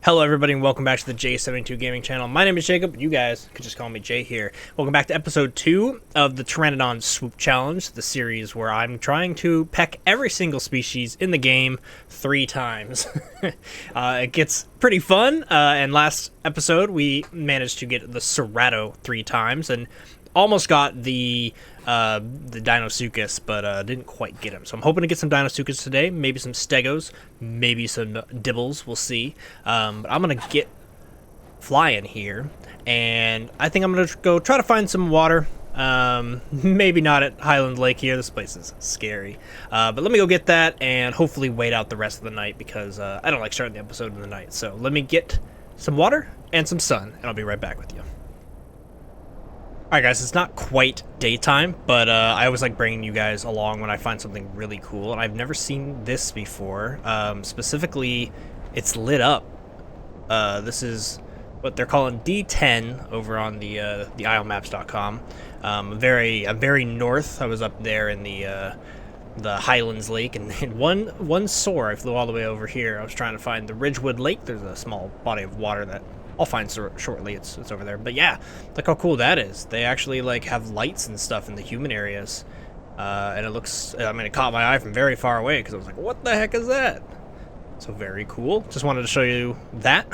Hello everybody and welcome back to the J72 Gaming channel. My name is Jacob, you guys could just call me Jay here. Welcome back to episode 2 of the Pteranodon Swoop Challenge, the series where I'm trying to peck every single species in the game 3 times. It gets pretty fun, and last episode we managed to get the Cerrado 3 times, and almost got the Deinosuchus, but didn't quite get him. So I'm hoping to get some Deinosuchus today, maybe some Stegos, maybe some Dibbles, we'll see. But I'm going to get flying here, and I think I'm going to go try to find some water. Maybe not at Highland Lake here, this place is scary. But let me go get that, and hopefully wait out the rest of the night, because I don't like starting the episode in the night. So let me get some water and some sun, and I'll be right back with you. Alright guys, it's not quite daytime, but I always like bringing you guys along when I find something really cool, and I've never seen this before. Specifically, it's lit up. This is what they're calling D10 over on the islemaps.com. I'm very north. I was up there in the Highlands Lake, and in one soar I flew all the way over here. I was trying to find the Ridgewood Lake. There's a small body of water that I'll find shortly. It's over there. But yeah, look how cool that is. They actually like have lights and stuff in the human areas, and it looks, I mean, it caught my eye from very far away because I was like, what the heck is that? So very cool. Just wanted to show you that.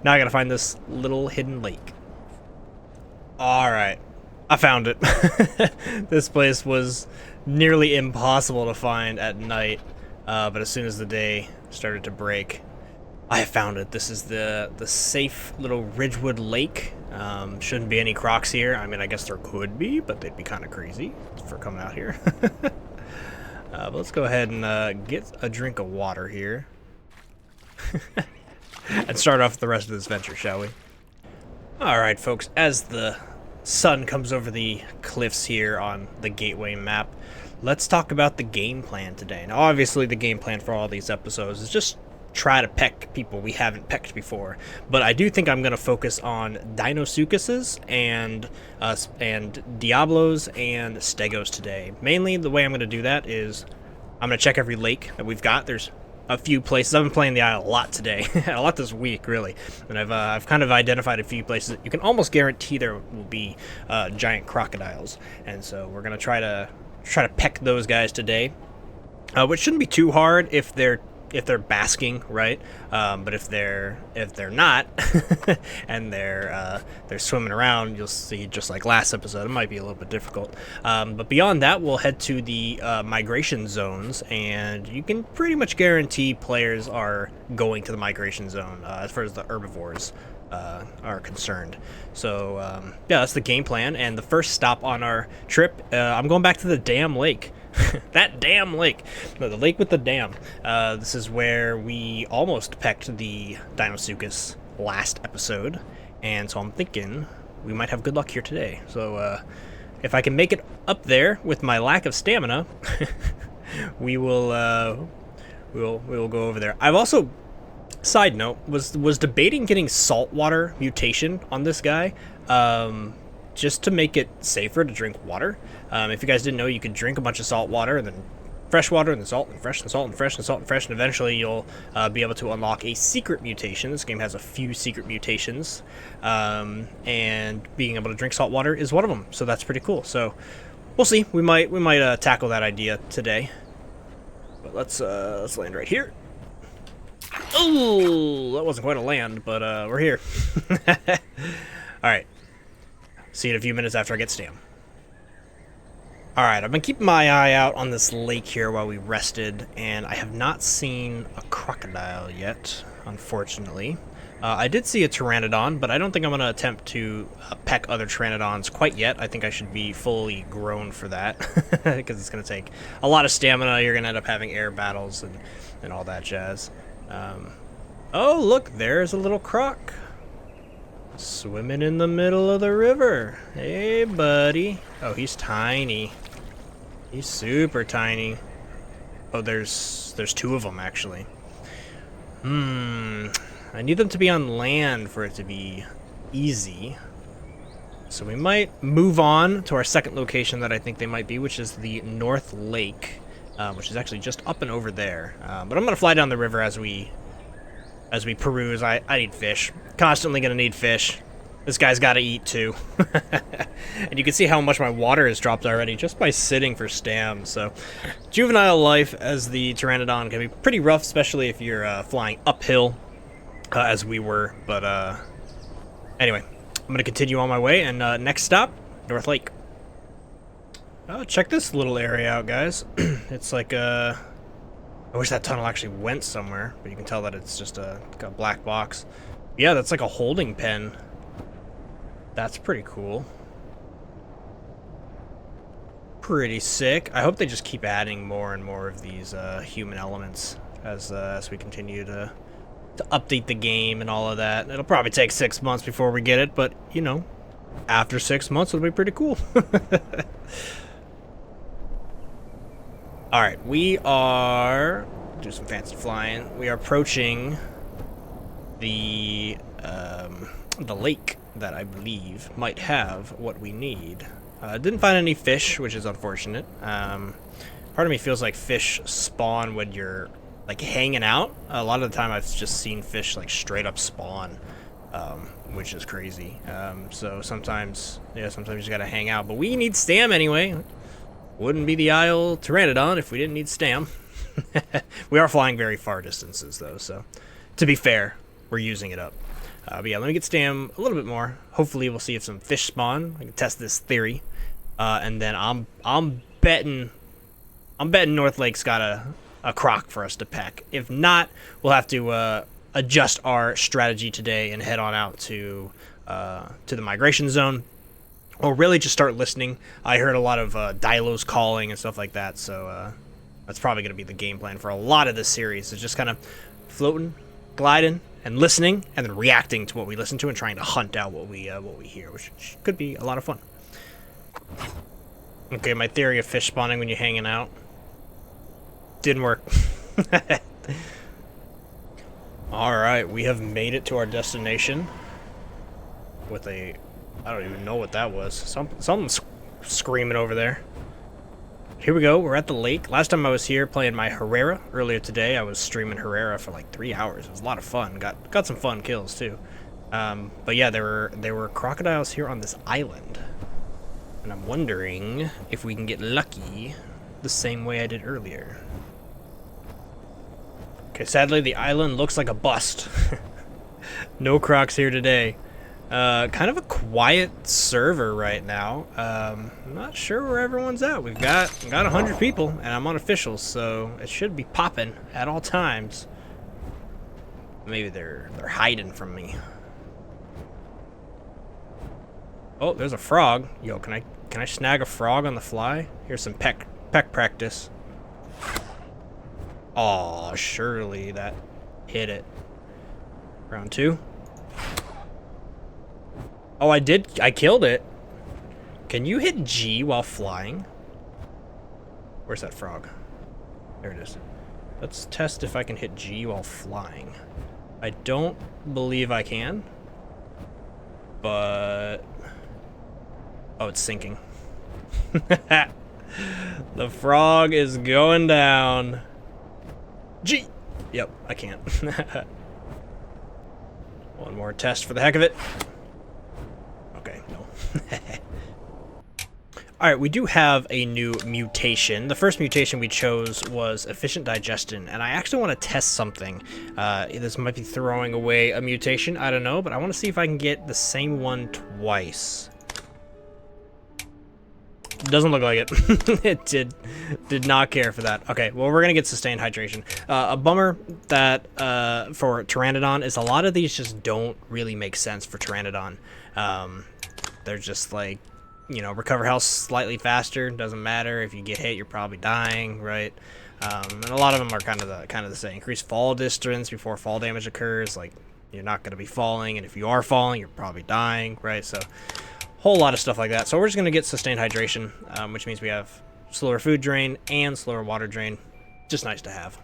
Now I gotta find this little hidden lake. All right, I found it. This place was nearly impossible to find at night, but as soon as the day started to break, I found it. This is the safe little Ridgewood Lake. Shouldn't be any crocs here. I mean, I guess there could be, but they'd be kind of crazy for coming out here. But let's go ahead and get a drink of water here. And start off the rest of this venture, shall we? Alright, folks, as the sun comes over the cliffs here on the Gateway map, let's talk about the game plan today. Now, obviously, the game plan for all these episodes is just try to peck people we haven't pecked before, but I do think I'm going to focus on Deinosuchuses and Diablos and Stegos today. Mainly, the way I'm going to do that is I'm going to check every lake that we've got. There's a few places. I've been playing the Isle a lot today, a lot this week, really, and I've kind of identified a few places that you can almost guarantee there will be giant crocodiles, and so we're going to try to peck those guys today, which shouldn't be too hard if they're basking, right? But if they're not and they're swimming around, you'll see, just like last episode, it might be a little bit difficult. But beyond that, we'll head to the migration zones, and you can pretty much guarantee players are going to the migration zone as far as the herbivores are concerned. So yeah, that's the game plan. And the first stop on our trip, I'm going back to the damn lake. That damn lake. No, the lake with the dam. This is where we almost pecked the Deinosuchus last episode, and so I'm thinking we might have good luck here today. So if I can make it up there with my lack of stamina, we will go over there. I've also, side note, was debating getting saltwater mutation on this guy, just to make it safer to drink water. If you guys didn't know, you could drink a bunch of salt water and then fresh water and then salt and fresh and salt and fresh and salt and fresh, and eventually you'll be able to unlock a secret mutation. This game has a few secret mutations, and being able to drink salt water is one of them. So that's pretty cool. So we'll see. We might tackle that idea today. But let's land right here. Oh, that wasn't quite a land, but we're here. All right. See you in a few minutes after I get stam. Alright, I've been keeping my eye out on this lake here while we rested, and I have not seen a crocodile yet, unfortunately. I did see a pteranodon, but I don't think I'm going to attempt to peck other pteranodons quite yet. I think I should be fully grown for that, because it's going to take a lot of stamina. You're going to end up having air battles and all that jazz. Oh, look, there's a little croc. Swimming in the middle of the river. Hey, buddy. Oh, he's tiny. He's super tiny. Oh, there's 2 of them, actually. I need them to be on land for it to be easy. So we might move on to our second location that I think they might be, which is the North Lake, which is actually just up and over there. But I'm going to fly down the river as we as we peruse. I need fish. Constantly gonna need fish. This guy's gotta eat too. And you can see how much my water has dropped already just by sitting for stam. So juvenile life as the Pteranodon can be pretty rough, especially if you're flying uphill, as we were. But anyway, I'm gonna continue on my way, and next stop, North Lake. Check this little area out, guys. It's like I wish that tunnel actually went somewhere, but you can tell that it's just a black box. Yeah, that's like a holding pen. That's pretty cool. Pretty sick. I hope they just keep adding more and more of these human elements as we continue to update the game and all of that. It'll probably take 6 months before we get it, but you know, after 6 months it'll be pretty cool. All right, we are do some fancy flying. We are approaching the lake that I believe might have what we need. Didn't find any fish, which is unfortunate. Part of me feels like fish spawn when you're like hanging out. A lot of the time I've just seen fish like straight up spawn, which is crazy. So sometimes you just gotta hang out. But we need stam anyway. Wouldn't be the Isle Pteranodon if we didn't need stam. We are flying very far distances though, so to be fair, we're using it up. But yeah, let me get stam a little bit more. Hopefully we'll see if some fish spawn. I can test this theory. And then I'm betting North Lake's got a croc for us to peck. If not, we'll have to adjust our strategy today and head on out to the migration zone, or really just start listening. I heard a lot of dilos calling and stuff like that, so that's probably going to be the game plan for a lot of this series. Is just kind of floating, gliding, and listening, and then reacting to what we listen to and trying to hunt out what we hear, which could be a lot of fun. Okay, my theory of fish spawning when you're hanging out didn't work. Alright, we have made it to our destination with a... I don't even know what that was. Something's screaming over there. Here we go, we're at the lake. Last time I was here playing my Herrera earlier today, I was streaming Herrera for like 3 hours. It was a lot of fun. Got some fun kills too. But yeah, there were crocodiles here on this island. And I'm wondering if we can get lucky the same way I did earlier. Okay, sadly the island looks like a bust. No crocs here today. Kind of a quiet server right now. I'm not sure where everyone's at. We've got 100 people, and I'm on officials, so it should be popping at all times. Maybe they're hiding from me. Oh, there's a frog. Yo, can I snag a frog on the fly? Here's some peck practice. Aw, surely that hit it. Round 2. Oh, I killed it. Can you hit G while flying? Where's that frog? There it is. Let's test if I can hit G while flying. I don't believe I can. But... oh, it's sinking. The frog is going down. G! Yep, I can't. One more test for the heck of it. Okay, no. Alright, we do have a new mutation. The first mutation we chose was efficient digestion, and I actually want to test something. This might be throwing away a mutation, I don't know, but I want to see if I can get the same one twice. Doesn't look like it. It did not care for that. Okay, well, we're gonna get sustained hydration. A bummer that for Pteranodon is a lot of these just don't really make sense for Pteranodon. They're just like, you know, recover health slightly faster. Doesn't matter if you get hit, you're probably dying, right? And a lot of them are kind of the same. Increase fall distance before fall damage occurs. Like, you're not gonna be falling, and if you are falling, you're probably dying, right? So. Whole lot of stuff like that. So we're just going to get sustained hydration, which means we have slower food drain and slower water drain. Just nice to have.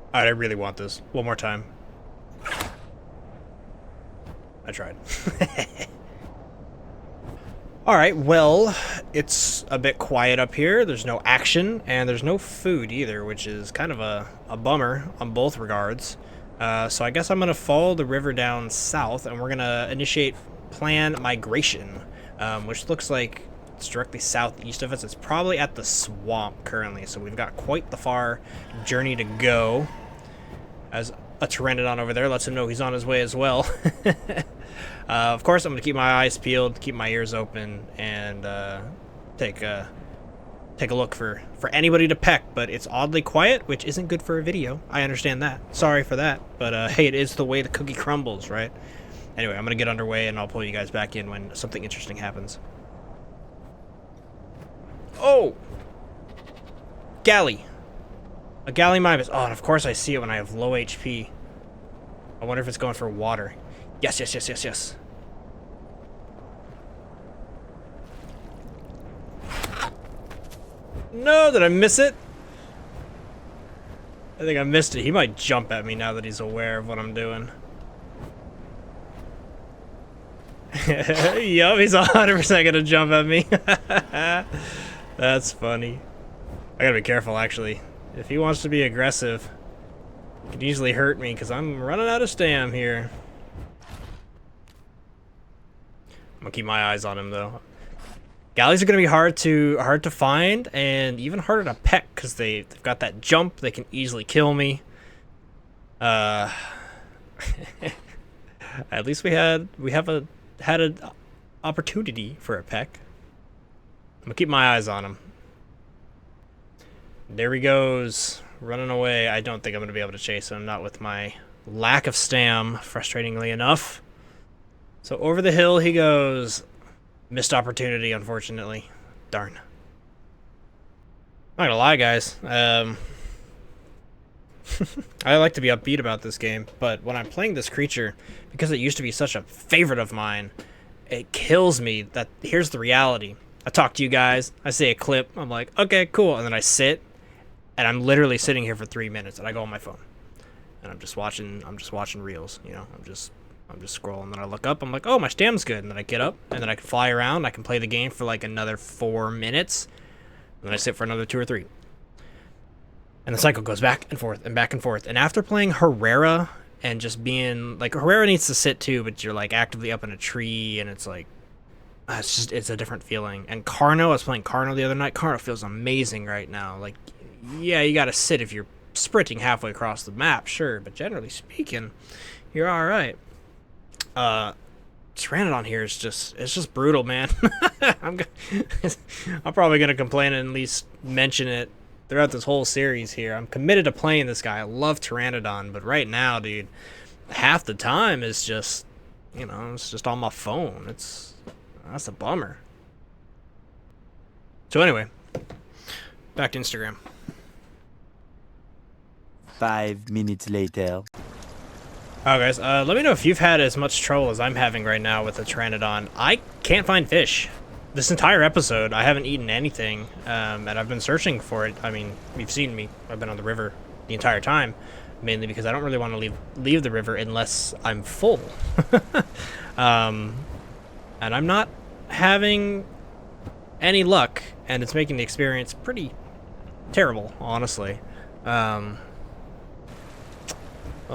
Alright, I really want this. One more time. I tried. Alright, well, it's a bit quiet up here. There's no action, and there's no food either, which is kind of a bummer on both regards. So I guess I'm going to follow the river down south, and we're going to initiate plan migration, which looks like it's directly southeast of us. It's probably at the swamp currently, so we've got quite the far journey to go. As a Pteranodon over there lets him know he's on his way as well. Of course, I'm going to keep my eyes peeled, keep my ears open, and take a look for anybody to peck, but it's oddly quiet, which isn't good for a video. I understand that. Sorry for that, but hey, it is the way the cookie crumbles, right? Anyway, I'm going to get underway, and I'll pull you guys back in when something interesting happens. Oh! Galley. A Galimimus. Oh, and of course I see it when I have low HP. I wonder if it's going for water. Yes, yes, yes, yes, yes. No, did I miss it? I think I missed it. He might jump at me now that he's aware of what I'm doing. Yup, he's 100% gonna jump at me. That's funny. I gotta be careful, actually. If he wants to be aggressive, he could easily hurt me because I'm running out of stam here. I'm gonna keep my eyes on him though. Galleys are gonna be hard to find and even harder to peck because they've got that jump. They can easily kill me. At least we had an opportunity for a peck. I'm gonna keep my eyes on him. There he goes, running away. I don't think I'm gonna be able to chase him, not with my lack of stam, frustratingly enough. So over the hill he goes. Missed opportunity, unfortunately. Darn. Not gonna lie, guys. I like to be upbeat about this game, but when I'm playing this creature, because it used to be such a favorite of mine, it kills me that here's the reality. I talk to you guys, I say a clip, I'm like, okay, cool, and then I sit, and I'm literally sitting here for 3 minutes, and I go on my phone, and I'm just watching reels, you know, I'm just scrolling, and then I look up, I'm like, oh, my stam's good, and then I get up, and then I can fly around, I can play the game for like another 4 minutes, and then I sit for another 2 or 3. And the cycle goes back and forth and back and forth. And after playing Herrera and just being like, Herrera needs to sit too, but you're like actively up in a tree, and it's like, it's a different feeling. And Carno, I was playing Carno the other night. Carno feels amazing right now. Like, yeah, you gotta sit if you're sprinting halfway across the map, sure, but generally speaking, you're all right. Pteranodon here is just brutal, man. I'm probably gonna complain and at least mention it throughout this whole series here. I'm committed to playing this guy. I love Pteranodon, but right now, dude, half the time is just, you know, it's just on my phone. That's a bummer. So anyway, back to Instagram. 5 minutes later. Alright guys, let me know if you've had as much trouble as I'm having right now with the Pteranodon. I can't find fish. This entire episode, I haven't eaten anything, and I've been searching for it. I mean, you've seen me. I've been on the river the entire time, mainly because I don't really want to leave the river unless I'm full. And I'm not having any luck, and it's making the experience pretty terrible, honestly. Let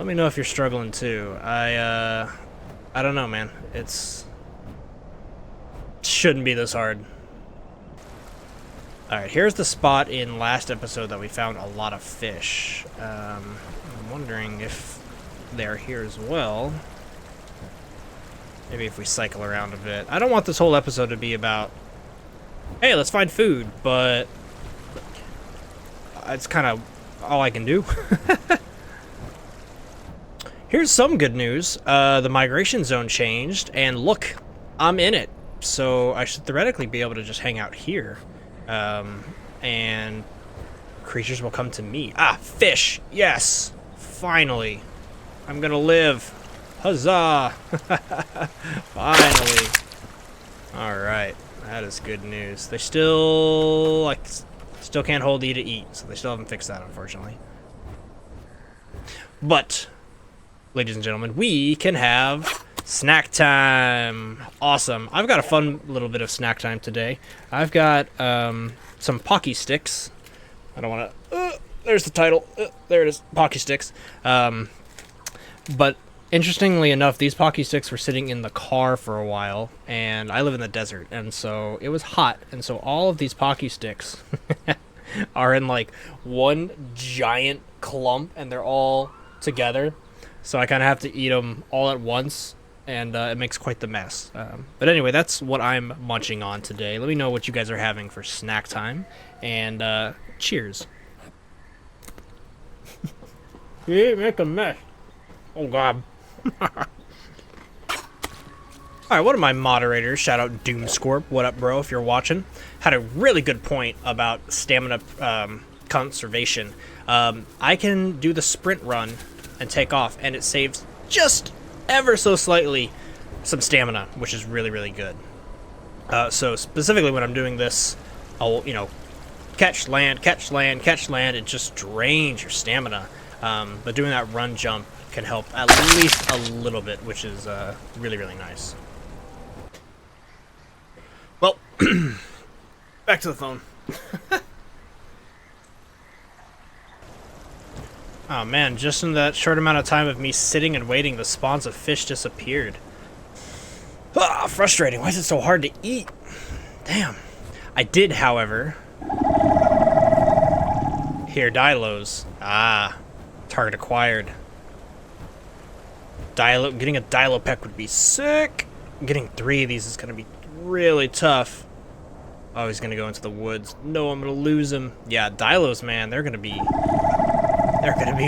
me know if you're struggling too. I don't know, man. Shouldn't be this hard. Alright, here's the spot in last episode that we found a lot of fish. I'm wondering if they're here as well. Maybe if we cycle around a bit. I don't want this whole episode to be about, hey, let's find food, but it's kind of all I can do. Here's some good news. The migration zone changed, and look, I'm in it. So I should theoretically be able to just hang out here. And creatures will come to me. Ah, fish! Yes! Finally! I'm gonna live! Huzzah! Finally! Alright, that is good news. They still can't hold E to eat, so they still haven't fixed that, unfortunately. But, ladies and gentlemen, we can have snack time. Awesome. I've got a fun little bit of snack time today. I've got some Pocky Sticks. I don't want to... there's the title. There it is. Pocky Sticks. But interestingly enough, these Pocky Sticks were sitting in the car for a while, and I live in the desert, and so it was hot, and so all of these Pocky Sticks are in like one giant clump, and they're all together, so I kind of have to eat them all at once, and it makes quite the mess. But anyway, that's what I'm munching on today. Let me know what you guys are having for snack time, and cheers. You make a mess. Oh god. Alright, one of my moderators, shout out Doomscorp, what up bro if you're watching, had a really good point about stamina conservation. I can do the sprint run and take off, and it saves just ever so slightly some stamina, which is really, really good. So specifically when I'm doing this, I'll, catch, land, catch, land, catch, land. It just drains your stamina. But doing that run jump can help at least a little bit, which is really, really nice. Well, back to the phone. Oh man, just in that short amount of time of me sitting and waiting, the spawns of fish disappeared. Ah, frustrating. Why is it so hard to eat? Damn. I did, however, hear Dilos. Ah, target acquired. Getting a Dilo peck would be sick. Getting 3 of these is going to be really tough. Oh, he's going to go into the woods. No, I'm going to lose him. Yeah, Dilos, man, they're going to be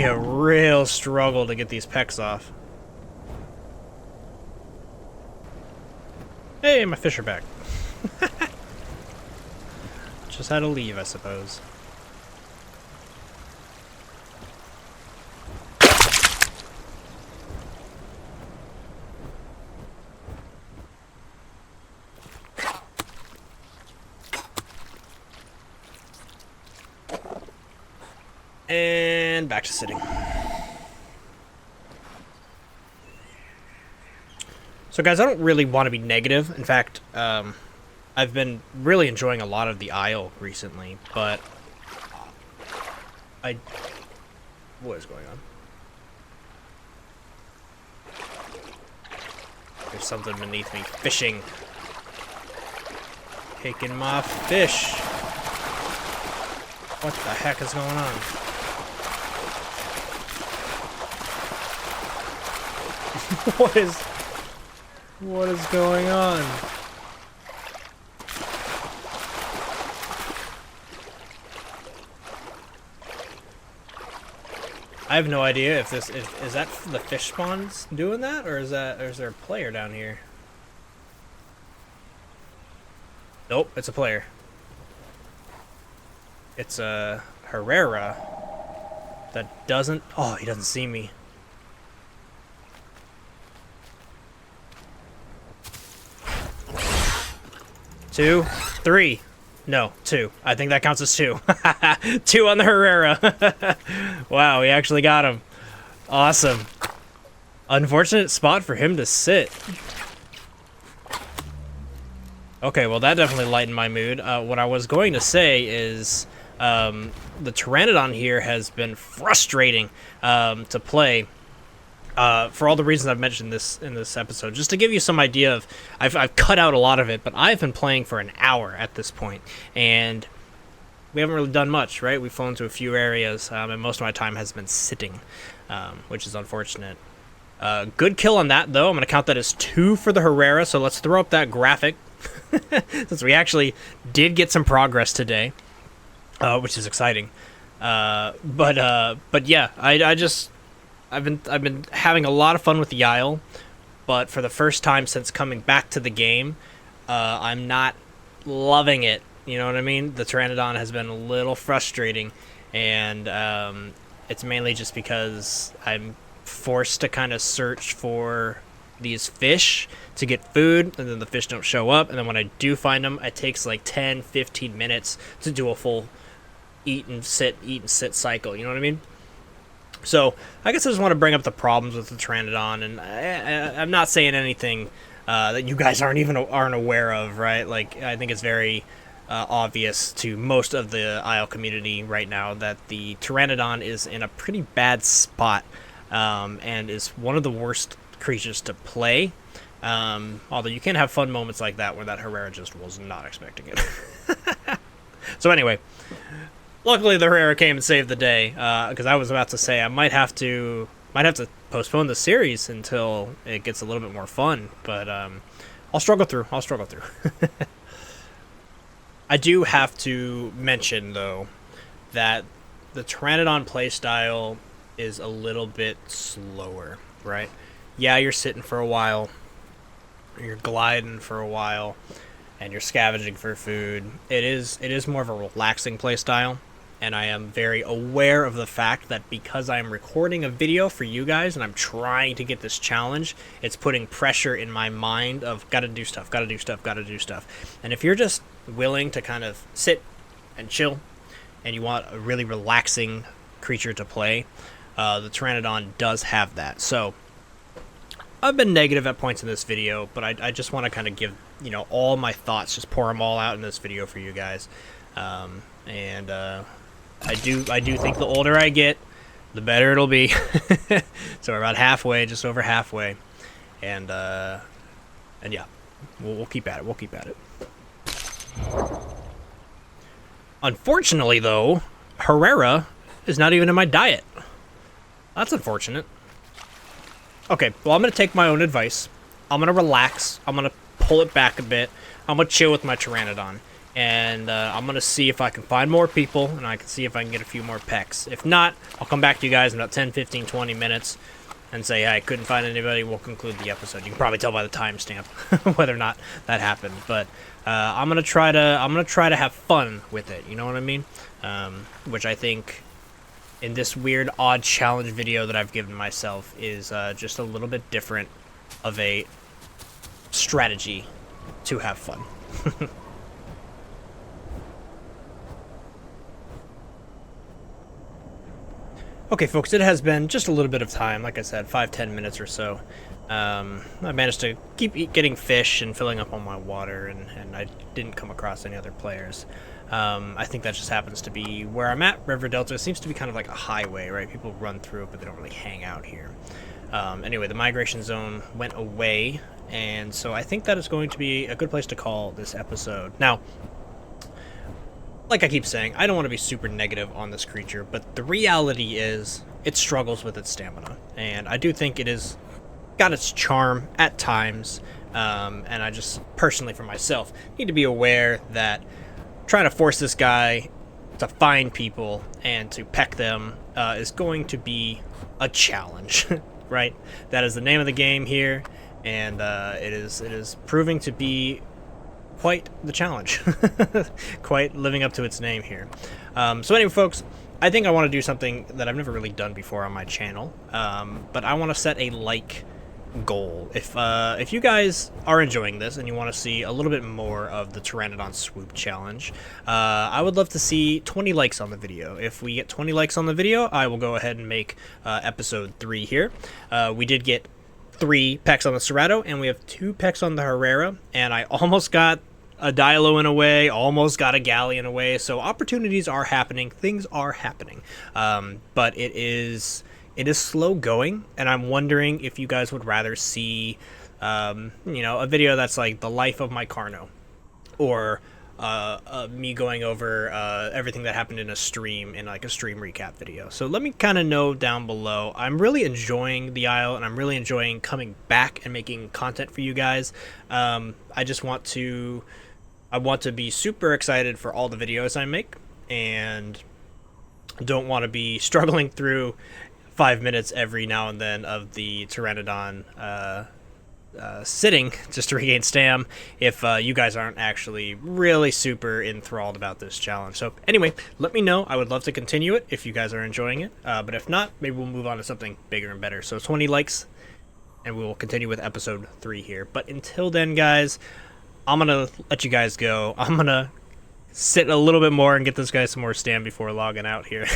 a real struggle to get these pecks off. Hey, my fish are back. Just had to leave, I suppose. And back to sitting. So guys, I don't really want to be negative. In fact, I've been really enjoying a lot of the Isle recently, but what is going on? There's something beneath me. Fishing. Taking my fish. What the heck is going on? What is going on? I have no idea if this is that the fish spawns doing that, or is there a player down here? Nope, it's a player. It's a Herrera that doesn't. Oh, he doesn't see me. Two, 3. No, 2. I think that counts as 2. 2 on the Herrera. Wow, we actually got him. Awesome. Unfortunate spot for him to sit. Okay, well that definitely lightened my mood. What I was going to say is the Pteranodon here has been frustrating to play. For all the reasons I've mentioned in this episode, just to give you some idea of, I've cut out a lot of it, but I've been playing for an hour at this point, and we haven't really done much, right? We've flown to a few areas, and most of my time has been sitting, which is unfortunate. Good kill on that, though. I'm going to count that as 2 for the Herrera, so let's throw up that graphic, since we actually did get some progress today, which is exciting. But yeah, I've been having a lot of fun with the Isle, but for the first time since coming back to the game, I'm not loving it. You know what I mean? The Pteranodon has been a little frustrating, and it's mainly just because I'm forced to kind of search for these fish to get food, and then the fish don't show up, and then when I do find them, it takes like 10-15 minutes to do a full eat and sit cycle. You know what I mean? So I guess I just want to bring up the problems with the Pteranodon, and I'm not saying anything that you guys aren't aware of, right? Like, I think it's very obvious to most of the Isle community right now that the Pteranodon is in a pretty bad spot. and is one of the worst creatures to play. Although you can have fun moments like that where that Herrera just was not expecting it. So anyway, luckily the Herrera came and saved the day, because I was about to say I might have to postpone the series until it gets a little bit more fun, but I'll struggle through. I do have to mention, though, that the Pteranodon playstyle is a little bit slower, right? Yeah, you're sitting for a while, you're gliding for a while, and you're scavenging for food. It is more of a relaxing playstyle, and I am very aware of the fact that because I am recording a video for you guys and I'm trying to get this challenge, it's putting pressure in my mind of gotta do stuff. And if you're just willing to kind of sit and chill and you want a really relaxing creature to play, the Pteranodon does have that. So I've been negative at points in this video, but I just want to kind of give, all my thoughts, just pour them all out in this video for you guys. I do think the older I get, the better it'll be. So we're about halfway, just over halfway, and yeah, we'll keep at it. Unfortunately, though, Herrera is not even in my diet. That's unfortunate. Okay, well, I'm going to take my own advice. I'm going to relax. I'm going to pull it back a bit. I'm going to chill with my Pteranodon. And I'm going to see if I can find more people, and I can see if I can get a few more pecks. If not, I'll come back to you guys in about 10, 15, 20 minutes and say, hey, I couldn't find anybody. We'll conclude the episode. You can probably tell by the timestamp whether or not that happened. But I'm going to try to have fun with it. You know what I mean? Which I think in this weird, odd challenge video that I've given myself is just a little bit different of a strategy to have fun. Okay, folks, it has been just a little bit of time, like I said, 5-10 minutes or so. I managed to keep getting fish and filling up on my water, and I didn't come across any other players. I think that just happens to be where I'm at. River Delta seems to be kind of like a highway, right? People run through it, but they don't really hang out here. Anyway, the migration zone went away, and so I think that is going to be a good place to call this episode. Now, like I keep saying, I don't want to be super negative on this creature, but the reality is it struggles with its stamina, and I do think it is got its charm at times, and I just personally for myself need to be aware that trying to force this guy to find people and to peck them is going to be a challenge. Right? That is the name of the game here, and it is proving to be quite the challenge. Quite living up to its name here. So anyway, folks, I think I want to do something that I've never really done before on my channel, but I want to set a like goal. If you guys are enjoying this and you want to see a little bit more of the Pteranodon SWOOP challenge, I would love to see 20 likes on the video. If we get 20 likes on the video, I will go ahead and make episode 3 here. We did get 3 pecks on the Serrato, and we have 2 pecks on the Herrera, and I almost got a Dilo in a way, almost got a Galley in a way, so opportunities are happening, things are happening, but it is slow going, and I'm wondering if you guys would rather see, a video that's like the life of my Carno, or me going over everything that happened in a stream, in like a stream recap video. So let me kind of know down below. I'm really enjoying the Isle, and I'm really enjoying coming back and making content for you guys. I want to be super excited for all the videos I make, and don't want to be struggling through 5 minutes every now and then of the Pteranodon sitting just to regain stam if you guys aren't actually really super enthralled about this challenge. So anyway, let me know. I would love to continue it if you guys are enjoying it, but if not, maybe we'll move on to something bigger and better. So 20 likes and we will continue with episode 3 here. But until then, guys, I'm gonna let you guys go. I'm gonna sit a little bit more and get this guy some more stam before logging out here.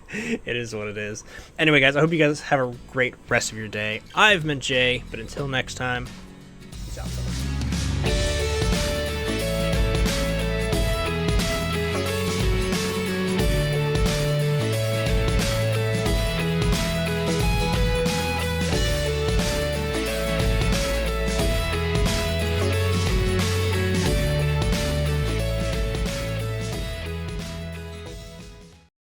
It is what it is. Anyway, guys, I hope you guys have a great rest of your day. I've been Jay, but until next time,